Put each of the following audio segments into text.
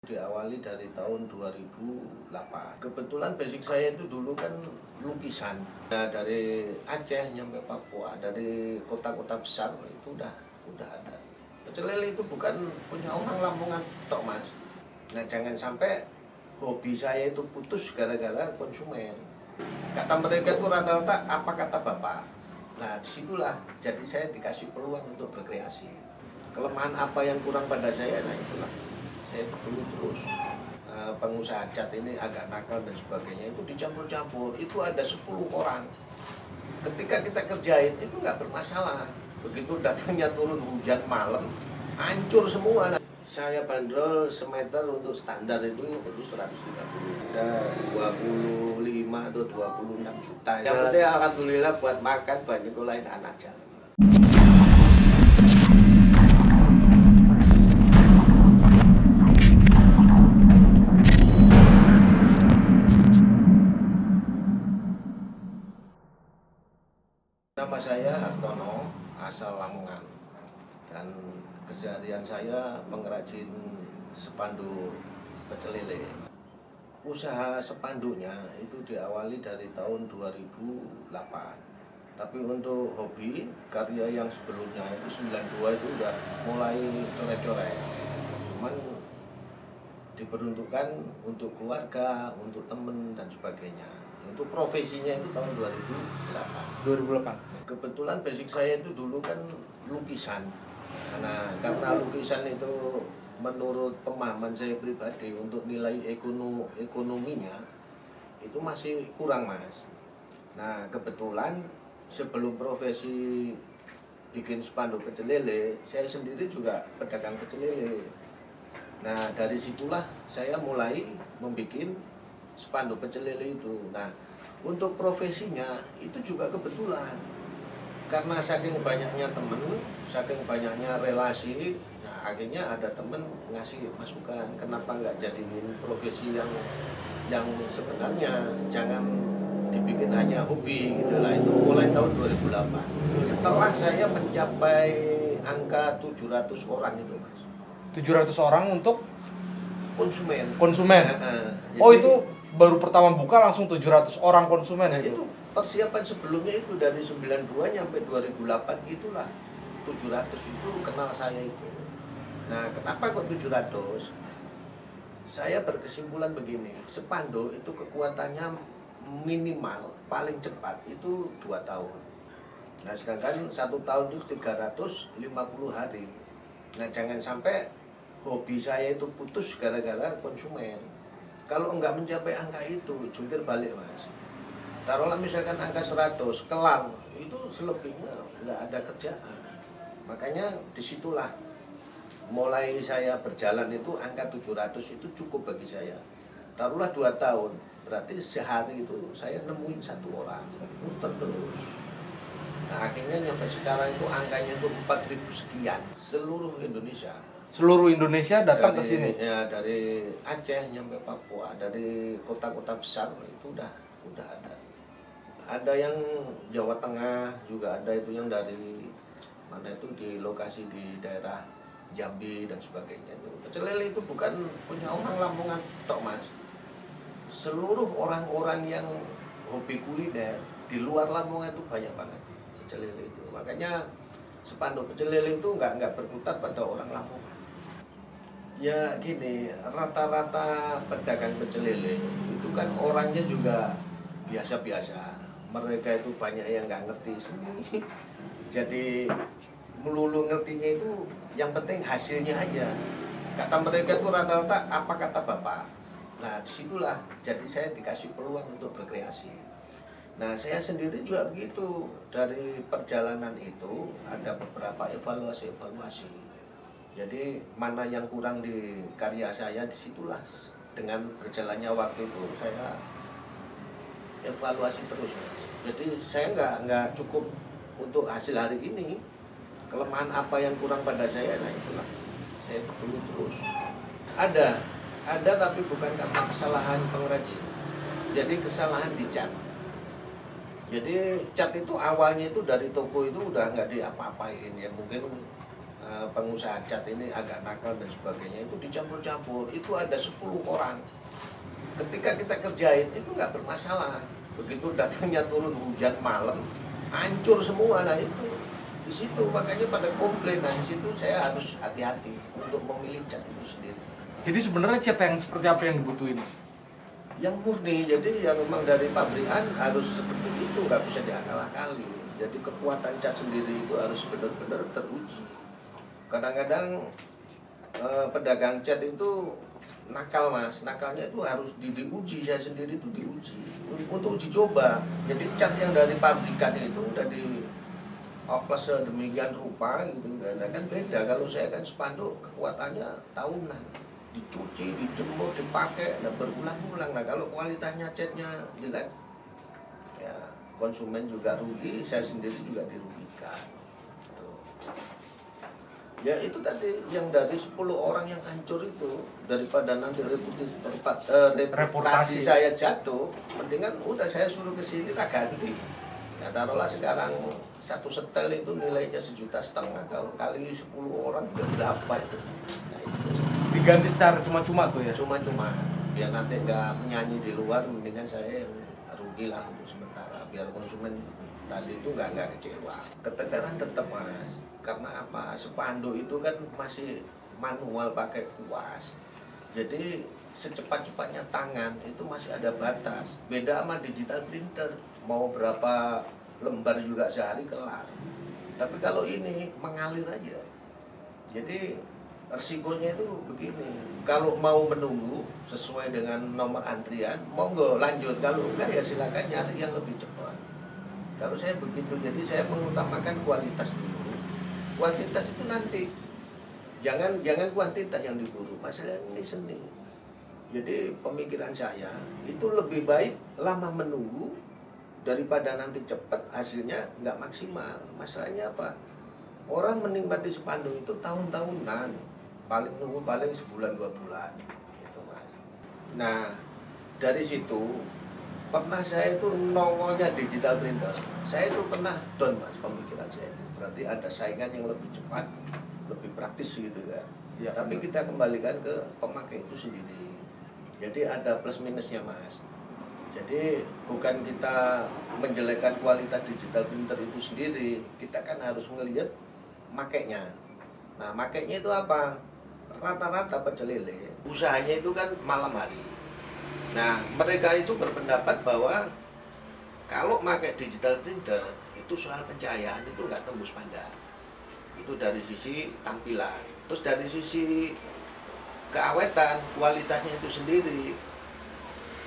Diawali dari tahun 2008. Kebetulan basic saya itu dulu kan lukisan. Nah, dari Aceh nyampe Papua, dari kota-kota besar itu udah ada. Pecel lele itu bukan punya orang Lamongan tok, Mas. Nah, jangan sampai hobi saya itu putus gara-gara konsumen. Kata mereka itu rata-rata apa kata bapak. Nah, disitulah jadi saya dikasih peluang untuk berkreasi. Kelemahan apa yang kurang pada saya, nah itulah saya dulu terus pengusaha cat ini agak nakal dan sebagainya itu dicampur-campur, itu ada 10 orang. Ketika kita kerjain itu nggak bermasalah, begitu datangnya turun hujan malam hancur semua. Saya bandrol semeter untuk standar itu 130, ada 25 atau 26 juta. Yang penting alhamdulillah buat makan banyak lain anak jalan. Nama saya Hartono, asal Lamongan, dan keseharian saya mengrajin spanduk pecel lele. Usaha spanduknya itu diawali dari tahun 2008. Tapi untuk hobi, karya yang sebelumnya itu 92 itu udah mulai coret-coret. Cuman diperuntukkan untuk keluarga, untuk temen dan sebagainya. Untuk profesinya itu tahun 2008. Kebetulan basic saya itu dulu kan lukisan. Nah, karena lukisan itu menurut pemahaman saya pribadi untuk nilai ekonominya itu masih kurang, Mas. Nah, kebetulan sebelum profesi bikin spanduk pecel lele, saya sendiri juga pedagang pecel lele. Nah, dari situlah saya mulai membuat spanduk pecel lele itu. Nah, untuk profesinya itu juga kebetulan. Karena saking banyaknya temen, saking banyaknya relasi, nah akhirnya ada temen ngasih masukan, kenapa nggak jadiin profesi yang sebenarnya, jangan dibikin hanya hobi gitu lah. Itu mulai tahun 2008. Setelah saya mencapai angka 700 orang itu, Mas. 700 orang untuk konsumen. Oh, itu baru pertama buka langsung 700 orang konsumen itu persiapan sebelumnya itu dari 92 sampai 2008 itulah 700 itu kenal saya itu. Nah, kenapa kok 700? Saya berkesimpulan begini, spanduk itu kekuatannya minimal paling cepat itu 2 tahun. Nah, sedangkan 1 tahun itu 350 hari. Nah, jangan sampai hobi saya itu putus gara-gara konsumen. Kalau enggak mencapai angka itu, jungkir balik, Mas. Taruhlah misalkan angka 100, kelar, itu selebihnya enggak ada kerjaan. Makanya disitulah mulai saya berjalan itu angka 700 itu cukup bagi saya. Taruhlah 2 tahun, berarti sehari itu saya nemuin 1 orang, muter terus. Nah, akhirnya nyampe sekarang itu angkanya itu 4.000 sekian seluruh Indonesia. Seluruh Indonesia datang ke sini. Ya, dari Aceh nyampe Papua, dari kota-kota besar itu udah ada. Ada yang Jawa Tengah juga ada, itu yang dari mana itu di lokasi di daerah Jambi dan sebagainya. Pecel lele itu bukan punya orang Lamongan tok, Mas. Seluruh orang-orang yang hobi kuliner di luar Lamongan itu banyak banget pecel lele itu. Makanya spanduk pecel lele itu nggak berkutat pada orang Lamongan. Ya gini, rata-rata pedagang pecel lele itu kan orangnya juga biasa-biasa. Mereka itu banyak yang nggak ngerti seni. Jadi melulu ngertinya itu yang penting hasilnya aja. Kata mereka itu rata-rata apa kata bapak. Nah, disitulah jadi saya dikasih peluang untuk berkreasi. Nah, saya sendiri juga begitu. Dari perjalanan itu ada beberapa evaluasi. Jadi mana yang kurang di karya saya, disitulah dengan berjalannya waktu itu saya evaluasi terus, Mas. Jadi saya nggak cukup untuk hasil hari ini. Kelemahan apa yang kurang pada saya, nah itulah saya perlu terus. Ada tapi bukan karena kesalahan pengrajin. Jadi kesalahan di cat. Jadi cat itu awalnya itu dari toko itu udah nggak diapa-apain, ya mungkin pengusaha cat ini agak nakal dan sebagainya, itu dicampur-campur, itu ada 10 orang. Ketika kita kerjain itu nggak bermasalah. Begitu datangnya turun hujan malam, hancur semua. Nah itu di situ makanya pada komplain. Nah di situ saya harus hati-hati untuk memilih cat itu sendiri. Jadi sebenarnya cat yang seperti apa yang dibutuhin? Yang murni, jadi yang memang dari pabrikan harus seperti itu, nggak bisa diakal-akali. Jadi kekuatan cat sendiri itu harus benar-benar teruji. Kadang-kadang pedagang cat itu nakal mas, nakalnya itu harus diuji. Saya sendiri itu diuji untuk uji coba. Jadi cat yang dari pabrikan itu udah di oples sedemikian rupa gitu kan beda. Kalau saya kan spanduk kekuatannya tahunan, dicuci, dijemur, dipakai, nah berulang-ulang. Nah kalau kualitasnya catnya jelek, ya konsumen juga rugi, saya sendiri juga dirugikan. Tuh. Ya itu tadi yang dari 10 orang yang hancur itu, daripada nanti reputasi saya jatuh, mendingan udah saya suruh ke sini tak ganti. Ya taruhlah sekarang satu setel itu nilainya 1,5 juta, kalau kali 10 orang udah berapa itu? Nah, itu Diganti secara cuma-cuma tuh ya? cuma-cuma, biar nanti nggak menyanyi di luar, mendingan saya yang rugi lah untuk sementara, biar konsumen tadi itu nggak kecewa. Keteteran tetap mas, karena apa? Spanduk itu kan masih manual pakai kuas, jadi secepat-cepatnya tangan itu masih ada batas. Beda sama digital printer, mau berapa lembar juga sehari kelar. Tapi kalau ini mengalir aja, jadi resikonya itu begini, kalau mau menunggu sesuai dengan nomor antrian, monggo lanjut, kalau enggak ya silakan nyari yang lebih cepat. Kalau saya begitu, jadi saya mengutamakan kualitas dulu. Kuantitas itu nanti, jangan kuantitas yang diburu. Masalah ini seni. Jadi pemikiran saya itu lebih baik lama menunggu daripada nanti cepat hasilnya nggak maksimal. Masalahnya apa? Orang menikmati spanduk itu tahun-tahunan, paling nunggu paling sebulan 2 bulan gitu mas. Nah dari situ pernah saya itu nongolnya digital printer, saya itu pernah down mas pemikiran saya itu. Berarti ada saingan yang lebih cepat, lebih praktis gitu kan. Ya, tapi kita kembalikan ke pemakai itu sendiri. Jadi ada plus minusnya mas. Jadi bukan kita menjelekkan kualitas digital printer itu sendiri, kita kan harus melihat makainya. Nah makainya itu apa? Rata-rata pecel lele usahanya itu kan malam hari. Nah mereka itu berpendapat bahwa kalau pakai digital printer itu soal pencahayaan itu nggak tembus pandang. Itu dari sisi tampilan. Terus dari sisi keawetan, kualitasnya itu sendiri.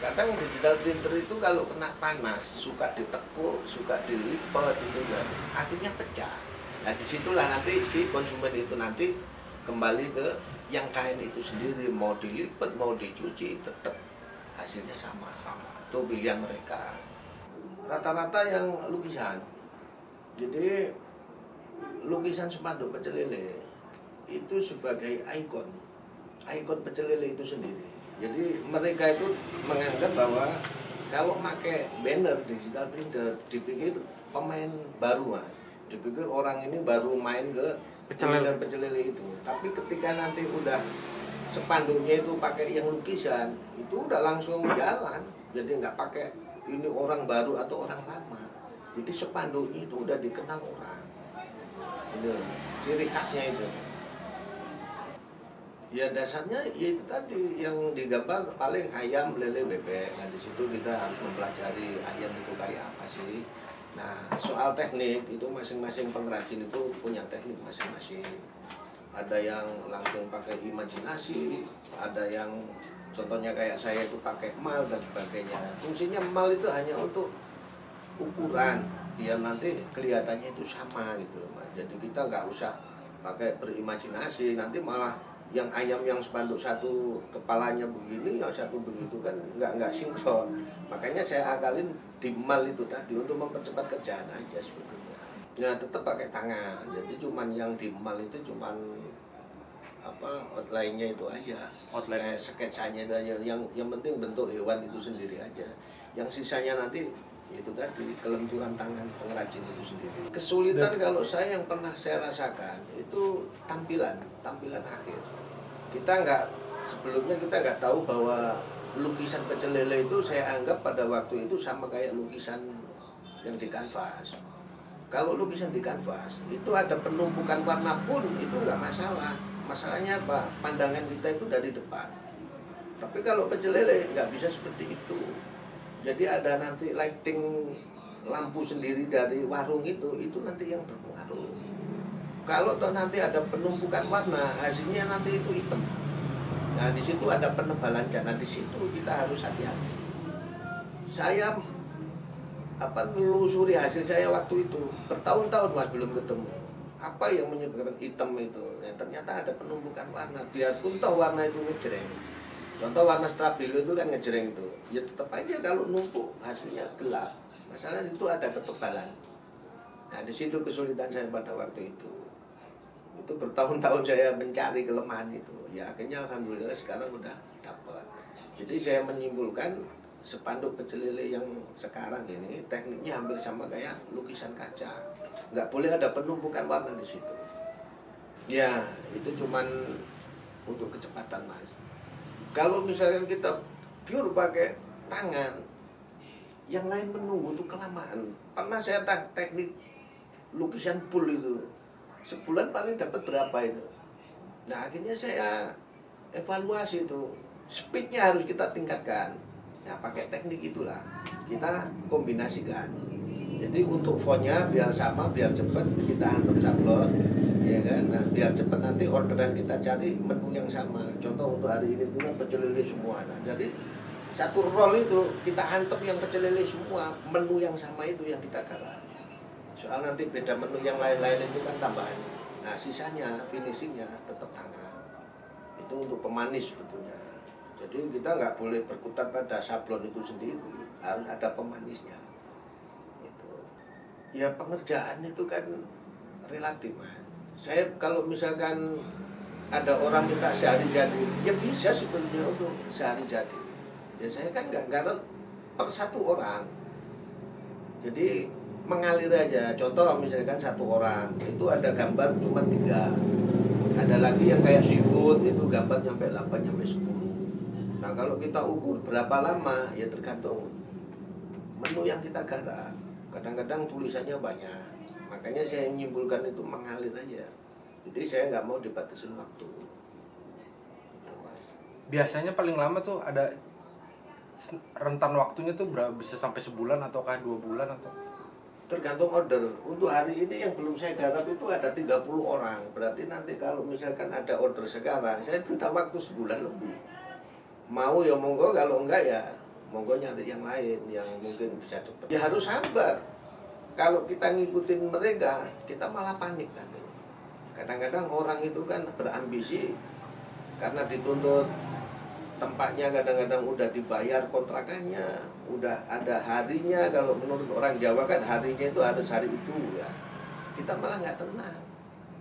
Kadang digital printer itu kalau kena panas suka ditekuk, suka dilipat gitu kan, akhirnya pecah. Nah disitulah nanti si konsumen itu nanti kembali ke yang kain itu sendiri, mau dilipat, mau dicuci, tetap hasilnya sama. Itu pilihan mereka. Rata-rata yang lukisan, jadi lukisan spanduk pecel lele itu sebagai ikon pecel lele itu sendiri. Jadi mereka itu menganggap bahwa kalau pakai banner digital printer dipikir pemain baru mas, dipikir orang ini baru main ke pecel lele itu. Tapi ketika nanti udah spanduknya itu pakai yang lukisan, itu udah langsung jalan. Jadi nggak pakai ini orang baru atau orang lama. Jadi spanduknya itu udah dikenal orang. Itu ciri khasnya itu. Ya dasarnya ya itu tadi yang digambar paling ayam, lele, bebek. Nah di situ kita harus mempelajari ayam itu kayak apa sih. Nah soal teknik itu masing-masing pengrajin itu punya teknik masing-masing. Ada yang langsung pakai imajinasi, ada yang contohnya kayak saya itu pakai emal dan sebagainya. Fungsinya emal itu hanya untuk ukuran, biar nanti kelihatannya itu sama gitu loh mas. Jadi kita nggak usah pakai berimajinasi, nanti malah yang ayam yang spanduk satu kepalanya begini, yang satu begitu kan nggak sinkron. Makanya saya akalin di emal itu tadi untuk mempercepat kerjaan aja sebetulnya. Ya tetap pakai tangan. Jadi cuman yang di emal itu cuman apa outline-nya itu aja. Outline sketsanya itu aja. Yang penting bentuk hewan itu sendiri aja. Yang sisanya nanti Itu tadi kelenturan tangan pengrajin itu sendiri. Kesulitan kalau saya yang pernah saya rasakan itu tampilan akhir. Sebelumnya kita nggak tahu bahwa lukisan pecel lele itu saya anggap pada waktu itu sama kayak lukisan yang di kanvas. Kalau lukisan di kanvas itu ada penumpukan warna pun itu nggak masalah. Masalahnya apa? Pandangan kita itu dari depan. Tapi kalau pecel lele nggak bisa seperti itu. Jadi ada nanti lighting lampu sendiri dari warung itu nanti yang berpengaruh. Kalau toh nanti ada penumpukan warna, hasilnya nanti itu hitam. Nah di situ ada penebalan cat. Nah di situ kita harus hati-hati. Saya menelusuri hasil saya waktu itu bertahun-tahun mas belum ketemu apa yang menyebabkan hitam itu. Nah, ternyata ada penumpukan warna. Biarpun toh warna itu ngejreng. Contoh warna stabilo itu kan ngejreng itu, ya tetap aja kalau numpuk hasilnya gelap. Masalah itu ada ketebalan. Nah di situ kesulitan saya pada waktu itu. Itu bertahun-tahun saya mencari kelemahan itu. Ya akhirnya alhamdulillah sekarang udah dapat. Jadi saya menyimpulkan spanduk pecel lele yang sekarang ini tekniknya hampir sama kayak lukisan kaca. Nggak boleh ada penumpukan warna di situ. Ya itu cuman untuk kecepatan mas. Kalau misalkan kita pure pakai tangan, yang lain menunggu itu kelamaan. Pernah saya teknik lukisan full itu, sebulan paling dapat berapa itu. Nah akhirnya saya evaluasi itu, speednya harus kita tingkatkan. Ya pakai teknik itulah, kita kombinasikan. Jadi untuk fontnya biar sama, biar cepat, kita hantam sablon, ya kan. Nah, biar cepat nanti orderan kita cari menu yang sama. Contoh untuk hari ini itu kan pecel lele semua. Nah, jadi satu roll itu kita hantam yang pecel lele semua, menu yang sama itu yang kita garap. Soal nanti beda menu yang lain-lain itu kan tambahan. Nah, sisanya finishingnya tetap tangan. Itu untuk pemanis sebetulnya. Jadi kita nggak boleh berkutat pada sablon itu sendiri, harus ada pemanisnya. Ya pengerjaan itu kan relatif mas. Saya kalau misalkan ada orang minta sehari jadi, ya bisa sebenarnya untuk sehari jadi. Ya saya kan nggak garap per satu orang. Jadi mengalir aja. Contoh misalkan satu orang itu ada gambar cuma 3. Ada lagi yang kayak seafood itu gambar sampai 8 sampai 10. Nah kalau kita ukur berapa lama ya tergantung menu yang kita garap. Kadang-kadang tulisannya banyak, makanya saya menyimpulkan itu mengalir aja. Jadi saya nggak mau dibatasin waktu. Biasanya paling lama tuh ada rentan waktunya tuh berapa, bisa sampai sebulan ataukah 2 bulan atau? Tergantung order. Untuk hari ini yang belum saya garap itu ada 30 orang. Berarti nanti kalau misalkan ada order sekarang, saya minta waktu sebulan lebih. Mau ya monggo, kalau enggak ya monggo nyari yang lain yang mungkin bisa cepat. Ya harus sabar. Kalau kita ngikutin mereka, kita malah panik nanti. Kadang-kadang orang itu kan berambisi karena dituntut tempatnya, kadang-kadang udah dibayar kontrakannya, udah ada harinya. Kalau menurut orang Jawa kan harinya itu harus hari itu ya. Kita malah nggak tenang.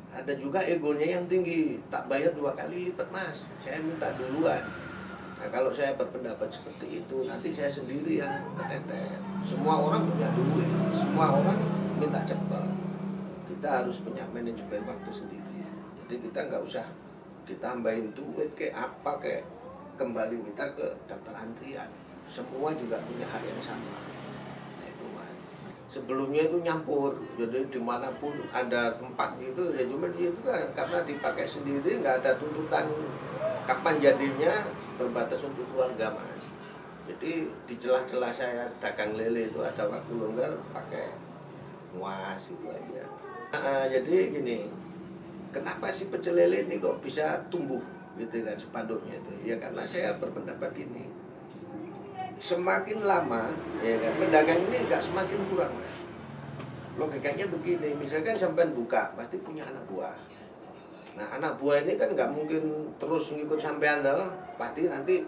Ada juga egonya yang tinggi, tak bayar 2 kali lipat mas, saya minta duluan. Nah, kalau saya berpendapat seperti itu, nanti saya sendiri yang keteter. Semua orang punya duit, semua orang minta cepat. Kita harus punya manajemen waktu sendiri. Jadi kita nggak usah ditambahin duit kayak apa kayak kembali kita ke daftar antrian. Semua juga punya hak yang sama. Nah, itu mas. Sebelumnya itu nyampur, jadi dimanapun ada tempat gitu, ya cuma itu kan karena dipakai sendiri, nggak ada tuntutan kapan jadinya, terbatas untuk keluarga mas. Jadi di celah-celah saya dagang lele itu ada waktu longgar pakai nguas itu aja. Jadi gini, kenapa sih pecel lele ini kok bisa tumbuh gitu kan spanduknya itu? Ya karena saya berpendapat gini, semakin lama ya kan pedagang ini nggak semakin kurang mas. Logikanya begini, misalkan sampai buka pasti punya anak buah. Nah anak buah ini kan nggak mungkin terus ngikut sampean dong, pasti nanti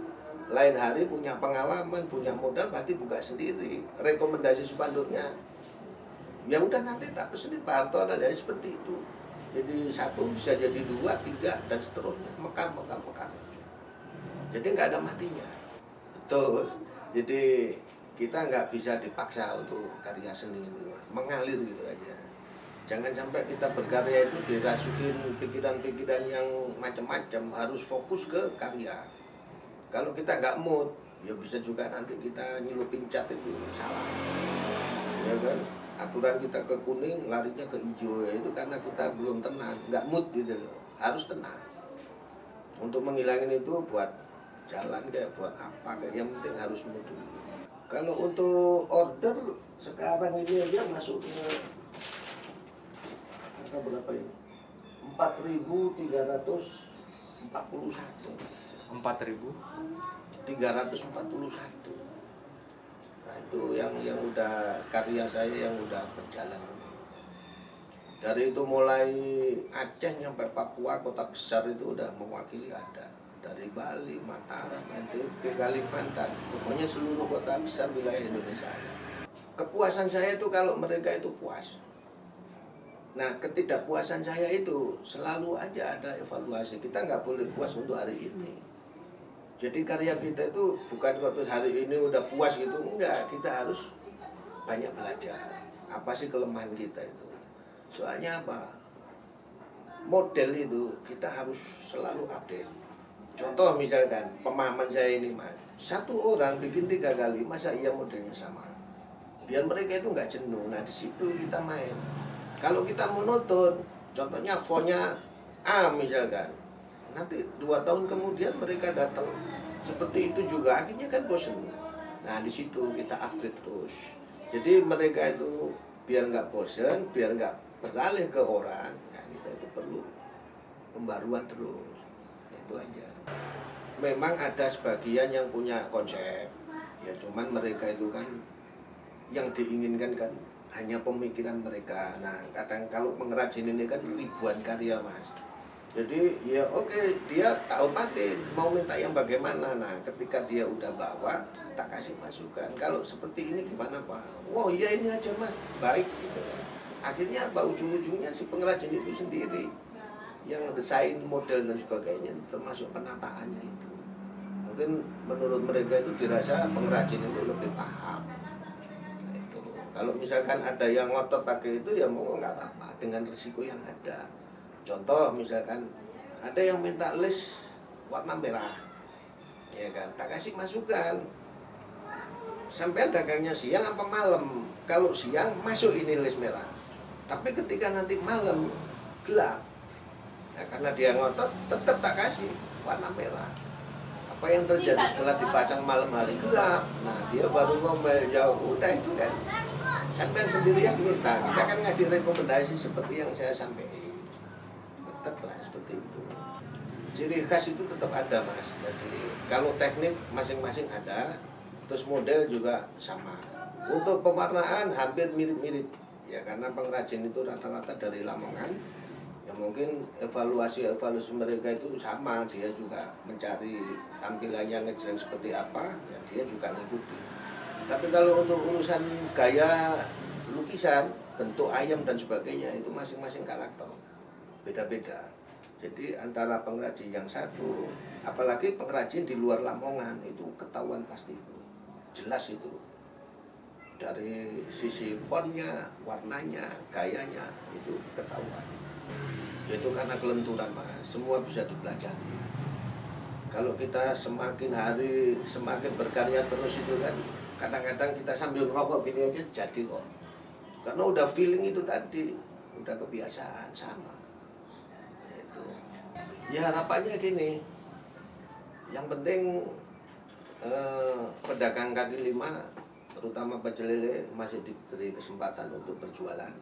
lain hari punya pengalaman, punya modal, pasti buka sendiri. Rekomendasi spanduknya ya udah nanti tak pesenin Pak Harto ada seperti itu. Jadi 1 bisa jadi 2, 3 dan seterusnya, mekar. Jadi nggak ada matinya. Betul. Jadi kita nggak bisa dipaksa untuk karya seni itu, mengalir gitu aja. Jangan sampai kita berkarya itu dirasukin pikiran-pikiran yang macam-macam, harus fokus ke karya. Kalau kita nggak mood, ya bisa juga nanti kita nyelupin cat itu salah, ya kan? Aturan kita ke kuning, larinya ke hijau, ya itu karena kita belum tenang, nggak mood gitu loh. Harus tenang. Untuk menghilangin itu buat jalan kayak buat apa, kayak yang penting harus mood dulu. Kalau untuk order sekarang ini aja masuk ke angka berapa ini? 4.341. 4.000. 341. Nah itu yang udah karya saya yang udah berjalan. Dari itu mulai Aceh sampai Papua, kota besar itu udah mewakili ada. Dari Bali, Mataram, NTB, Kalimantan, pokoknya seluruh kota besar wilayah Indonesia. Kepuasan saya itu kalau mereka itu puas. Nah ketidakpuasan saya itu selalu aja ada evaluasi. Kita nggak boleh puas untuk hari ini. Jadi karya kita itu bukan waktu hari ini udah puas gitu, enggak. Kita harus banyak belajar. Apa sih kelemahan kita itu? Soalnya apa? Model itu kita harus selalu update. Contoh misalkan pemahaman saya ini mas, satu orang bikin 3 kali, masa iya modelnya sama? Biar mereka itu nggak jenuh. Nah di situ kita main. Kalau kita monoton, contohnya fontnya A misalkan, nanti 2 tahun kemudian mereka datang seperti itu juga, akhirnya kan bosan. Nah di situ kita upgrade terus. Jadi mereka itu biar nggak bosan, biar nggak beralih ke orang, nah kita itu perlu pembaruan terus. Itu aja. Memang ada sebagian yang punya konsep, ya cuman mereka itu kan yang diinginkan kan hanya pemikiran mereka. Nah kadang kalau pengrajin ini kan ribuan karya mas. Jadi ya oke, dia tak omatin mau minta yang bagaimana. Nah ketika dia udah bawa, tak kasih masukan. Kalau seperti ini gimana pak? Wow iya ini aja mas, baik gitu. Akhirnya apa ujung-ujungnya si pengrajin itu sendiri yang desain model dan sebagainya, termasuk penataannya itu. Mungkin menurut mereka itu dirasa pengrajin itu lebih paham. Nah, itu. Kalau misalkan ada yang ngotot pakai itu ya mau nggak apa-apa dengan risiko yang ada. Contoh misalkan ada yang minta list warna merah, ya kan? Tak kasih masukan. Sampai dagangnya siang apa malam? Kalau siang masuk ini list merah, tapi ketika nanti malam gelap, ya karena dia ngotot, tetap tak kasih warna merah. Apa yang terjadi setelah dipasang malam hari gelap? Nah dia baru ngomel jauh, udah itu kan. Sampai sendiri yang minta, kita kan ngasih rekomendasi seperti yang saya sampaikan. Tetaplah seperti itu. Ciri khas itu tetap ada mas. Jadi kalau teknik masing-masing ada, terus model juga sama. Untuk pewarnaan hampir mirip-mirip ya karena pengrajin itu rata-rata dari Lamongan. Ya mungkin evaluasi mereka itu sama, dia juga mencari tampilannya ngejreng seperti apa, ya dia juga ngikuti. Tapi kalau untuk urusan gaya lukisan, bentuk ayam dan sebagainya itu masing-masing karakter. Beda-beda. Jadi antara pengrajin yang satu, apalagi pengrajin di luar Lamongan itu ketahuan pasti itu. Jelas itu. Dari sisi fontnya, warnanya, gayanya itu ketahuan. Itu karena kelenturan mas, semua bisa dipelajari. Kalau kita semakin hari semakin berkarya terus itu kan, kadang-kadang kita sambil ngerokok gini aja jadi kok. Karena udah feeling itu tadi, udah kebiasaan sama. Ya harapannya gini, yang penting pedagang kaki lima, terutama pecel lele masih diberi kesempatan untuk berjualan.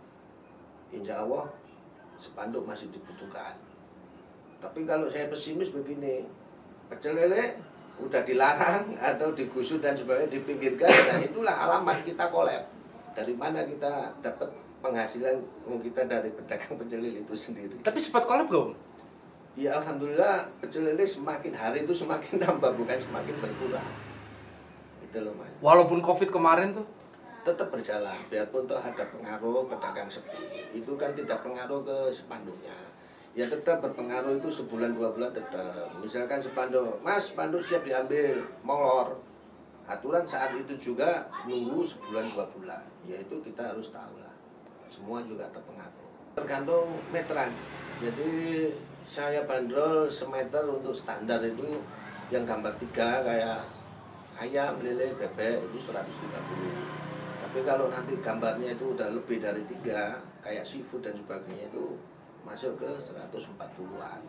Insya Allah spanduk masih dibutuhkan. Tapi kalau saya pesimis begini, pecel lele udah dilarang atau digusur dan sebagainya dipinggirkan, nah itulah alamat kita kolab. Dari mana kita dapat penghasilan kita dari pedagang pecel lele itu sendiri. Tapi sempat kolab gak om? Ya alhamdulillah pecel lele semakin hari itu semakin nambah bukan semakin berkurang. Itu loh mas. Walaupun COVID kemarin tuh Tetap berjalan, biarpun toh ada pengaruh pedagang sepi. Itu kan tidak pengaruh ke spanduknya. Ya tetap berpengaruh itu sebulan 2 bulan tetap. Misalkan spanduk, mas spanduk siap diambil, molor. aturan saat itu juga nunggu sebulan 2 bulan, yaitu kita harus tahu lah, semua juga terpengaruh. Tergantung meteran. Jadi saya bandrol semeter untuk standar itu yang gambar 3 kayak ayam, lele, bebek itu 130. Tapi kalau nanti gambarnya itu udah lebih dari 3 kayak seafood dan sebagainya itu masuk ke 140-an.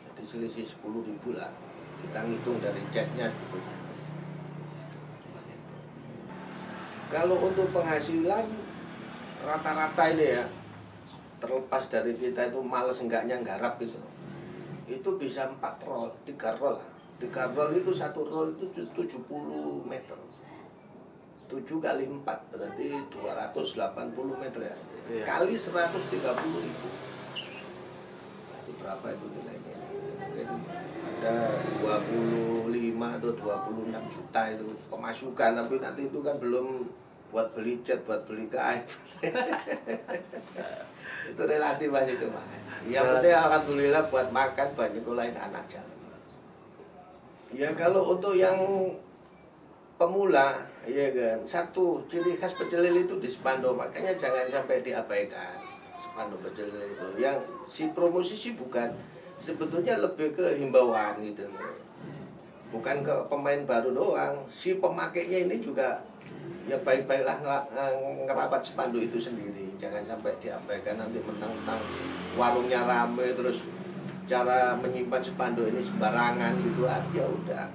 Jadi selisih 10.000 lah. Kita ngitung dari chatnya sebetulnya. Kalau untuk penghasilan rata-rata ini ya, terlepas dari kita itu males enggaknya nggarap itu bisa 4 roll, 3 roll lah. 3 roll itu, 1 roll itu 70 meter. 7 kali 4 berarti 280 meter ya. Iya. Kali 130.000. Itu berapa itu nilainya? Mungkin ada 25 atau 26 juta itu pemasukan, tapi nanti itu kan belum buat beli jet, buat beli KF. Itu relatif Mas itu Mas. Yang penting alhamdulillah buat makan, buat nyekolahin anak jalan. Ya kalau untuk yang pemula, ya kan, satu ciri khas pecel lele itu di spanduk, makanya jangan sampai diabaikan spanduk pecel lele itu. Yang si promosi sih bukan, sebetulnya lebih ke himbauan gitu loh. Bukan ke pemain baru doang, si pemakainya ini juga ya baik-baiklah ngerapat spanduk itu sendiri. Jangan sampai diabaikan, nanti menang-menang warungnya rame terus cara menyimpan spanduk ini sembarangan gitu aja udah.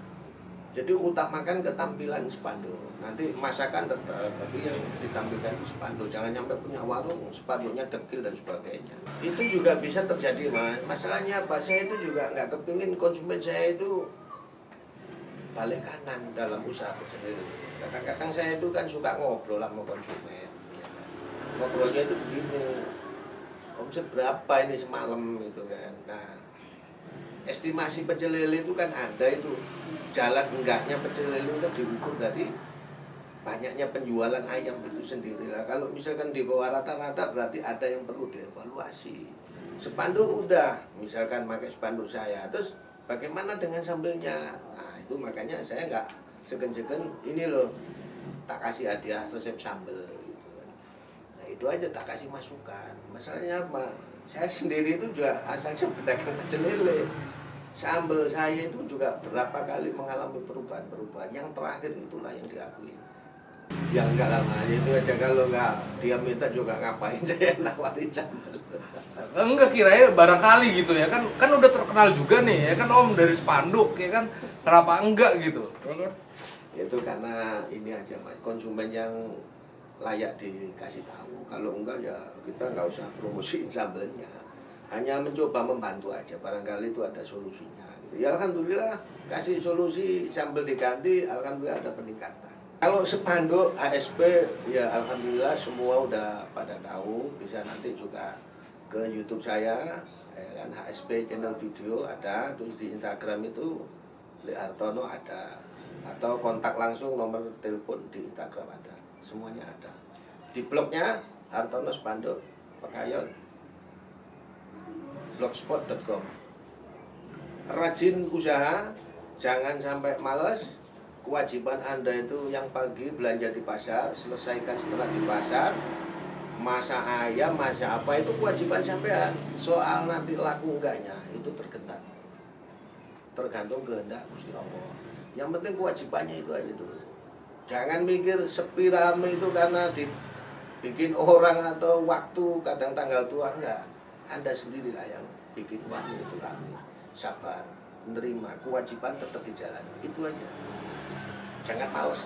Jadi utamakan ketampilan spanduk. Nanti masakan tetap, tapi yang ditampilkan itu spanduk. Jangan sampai punya warung spanduknya dekil dan sebagainya. Itu juga bisa terjadi Mas. Masalahnya apa? Saya itu juga nggak kepingin konsumen saya itu balik kanan dalam usaha pecel lele. Kadang-kadang saya itu kan suka ngobrol sama konsumen. Ya kan? Ngobrolnya itu begini, omset berapa ini semalam gitu kan. Nah, estimasi pecel lele itu kan ada itu. Jalan enggaknya pecel lele itu kan diukur dari banyaknya penjualan ayam itu sendiri lah. Kalau misalkan di bawah rata-rata berarti ada yang perlu dievaluasi. Spanduk udah, misalkan pakai spanduk saya, terus bagaimana dengan sambelnya? Nah itu makanya saya nggak segen-segen ini loh, tak kasih hadiah resep sambel gitu kan. Nah itu aja tak kasih masukan. Masalahnya apa? Saya sendiri itu juga asalnya pedagang pecel lele. Sambel saya itu juga berapa kali mengalami perubahan-perubahan. Yang terakhir itulah yang diakui. Ya enggak lah Mas, itu aja kalau enggak dia minta juga ngapain saya nawarin sambel. Enggak, kirain barangkali gitu ya kan udah terkenal juga nih ya kan Om dari spanduk ya kan, kenapa enggak gitu. Itu karena ini aja Mas, konsumen yang layak dikasih tahu. Kalau enggak ya kita nggak usah promosiin sambelnya. Hanya mencoba membantu aja, barangkali itu ada solusinya gitu. Ya alhamdulillah kasih solusi sambel diganti, alhamdulillah ada peningkatan. Kalau spanduk HSP ya alhamdulillah semua udah pada tahu, bisa nanti juga ke YouTube saya ya kan, HSP channel video ada, terus di Instagram itu Lek Hartono ada, atau kontak langsung nomor telepon di Instagram ada, semuanya ada. Di blognya Hartono Spanduk Pekayon blogspot.com. Rajin usaha, jangan sampai malas. Kewajiban Anda itu yang pagi belanja di pasar, selesaikan setelah di pasar. Masak ayam, masak apa itu kewajiban sampean. Soal nanti laku enggaknya itu tergantung kehendak Gusti Allah. Yang penting kewajibannya itu aja dulu. Jangan mikir sepi rame itu karena dibikin orang atau waktu kadang tanggal tua, enggak. Anda sendirilah yang bikin uang itu rame. Sabar, menerima, kewajiban tetap dijalani. Itu aja. Jangan males.